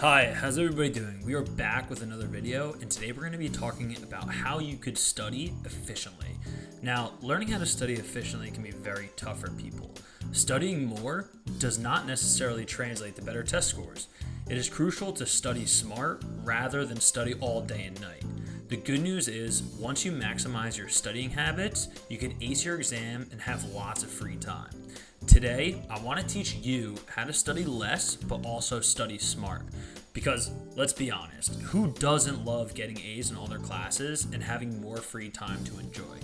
Hi, how's everybody doing? We are back with another video, and today we're going to be talking about how you could study efficiently. Now, learning how to study efficiently can be very tough for people. Studying more does not necessarily translate to better test scores. It is crucial to study smart rather than study all day and night. The good news is, once you maximize your studying habits, you can ace your exam and have lots of free time. Today, I want to teach you how to study less, but also study smart. Because, let's be honest, who doesn't love getting A's in all their classes and having more free time to enjoy?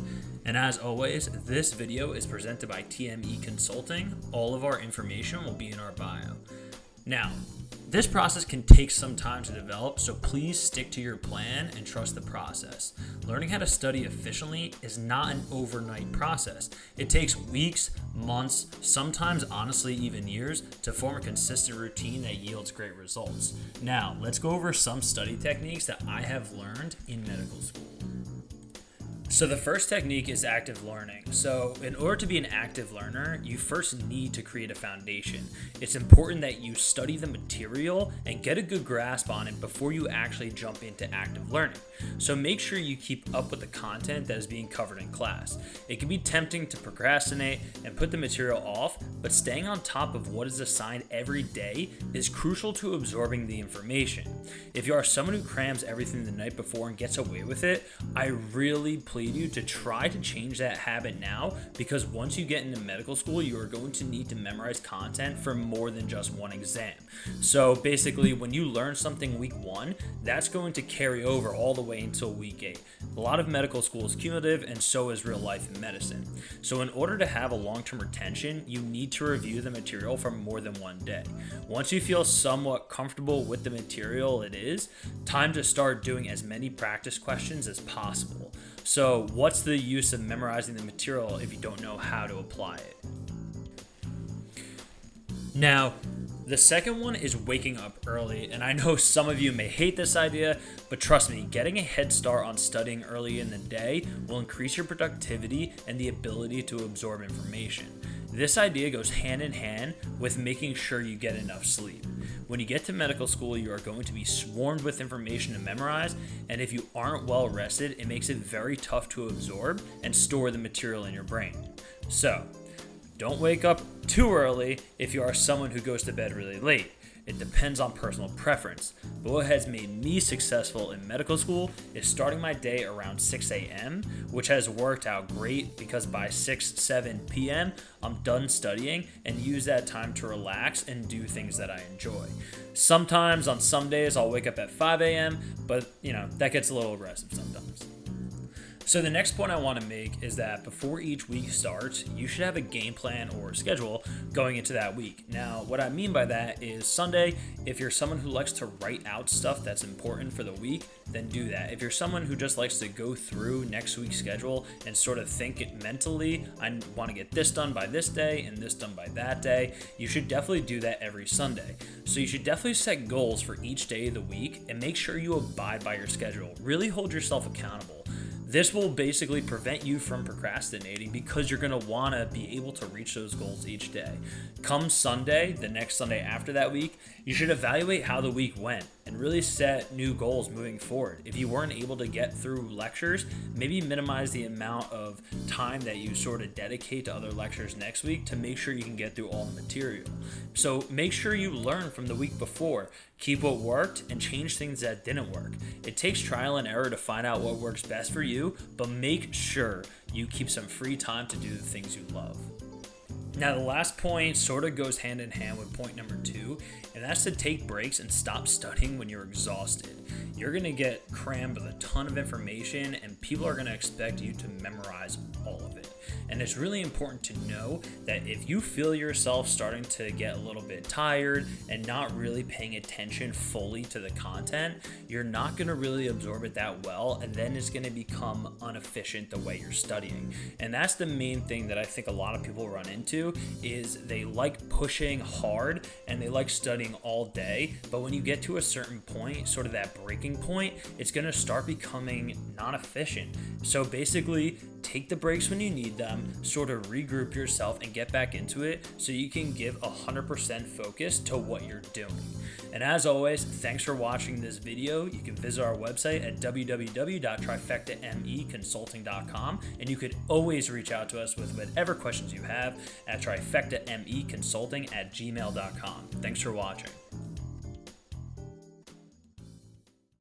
And as always, this video is presented by TME Consulting. All of our information will be in our bio. Now, this process can take some time to develop, so please stick to your plan and trust the process. Learning how to study efficiently is not an overnight process. It takes weeks, months, sometimes honestly even years to form a consistent routine that yields great results. Now, let's go over some study techniques that I have learned in medical school. So the first technique is active learning. So in order to be an active learner, you first need to create a foundation. It's important that you study the material and get a good grasp on it before you actually jump into active learning. So make sure you keep up with the content that is being covered in class. It can be tempting to procrastinate and put the material off, but staying on top of what is assigned every day is crucial to absorbing the information. If you are someone who crams everything the night before and gets away with it, I really plead you to try to change that habit now, because once you get into medical school, you are going to need to memorize content for more than just one exam. So basically, when you learn something week 1, that's going to carry over all the way until week 8. A lot of medical school is cumulative, and so is real life in medicine. So in order to have a long-term retention, you need to review the material for more than one day. Once you feel somewhat comfortable with the material it is, time to start doing as many practice questions as possible. So what's the use of memorizing the material if you don't know how to apply it? Now, the second one is waking up early, and I know some of you may hate this idea, but trust me, getting a head start on studying early in the day will increase your productivity and the ability to absorb information. This idea goes hand in hand with making sure you get enough sleep. When you get to medical school, you are going to be swarmed with information to memorize, and if you aren't well rested, it makes it very tough to absorb and store the material in your brain. So, don't wake up too early if you are someone who goes to bed really late. It depends on personal preference, but what has made me successful in medical school is starting my day around 6 a.m., which has worked out great because by 6-7 p.m., I'm done studying and use that time to relax and do things that I enjoy. Sometimes on some days I'll wake up at 5 a.m., but that gets a little aggressive sometimes. So the next point I want to make is that before each week starts, you should have a game plan or schedule going into that week. Now, what I mean by that is Sunday, if you're someone who likes to write out stuff that's important for the week, then do that. If you're someone who just likes to go through next week's schedule and sort of think it mentally, I want to get this done by this day and this done by that day, you should definitely do that every Sunday. So you should definitely set goals for each day of the week and make sure you abide by your schedule. Really hold yourself accountable. This will basically prevent you from procrastinating because you're going to want to be able to reach those goals each day. Come Sunday, the next Sunday after that week, you should evaluate how the week went and really set new goals moving forward. If you weren't able to get through lectures, maybe minimize the amount of time that you sort of dedicate to other lectures next week to make sure you can get through all the material. So make sure you learn from the week before. Keep what worked and change things that didn't work. It takes trial and error to find out what works best for you, but make sure you keep some free time to do the things you love. Now, the last point sort of goes hand in hand with point number 2, and that's to take breaks and stop studying when you're exhausted. You're going to get crammed with a ton of information, and people are going to expect you to memorize all of it. And it's really important to know that if you feel yourself starting to get a little bit tired and not really paying attention fully to the content, you're not going to really absorb it that well, and then it's going to become inefficient the way you're studying. And that's the main thing that I think a lot of people run into is they like pushing hard and they like studying all day, but when you get to a certain point, sort of that breaking point, it's going to start becoming non-efficient. So basically, take the breaks when you need them. them, sort of regroup yourself and get back into it so you can give 100% focus to what you're doing. And as always, thanks for watching this video. You can visit our website at www.trifectameconsulting.com, and you could always reach out to us with whatever questions you have at trifectameconsulting@gmail.com. Thanks for watching.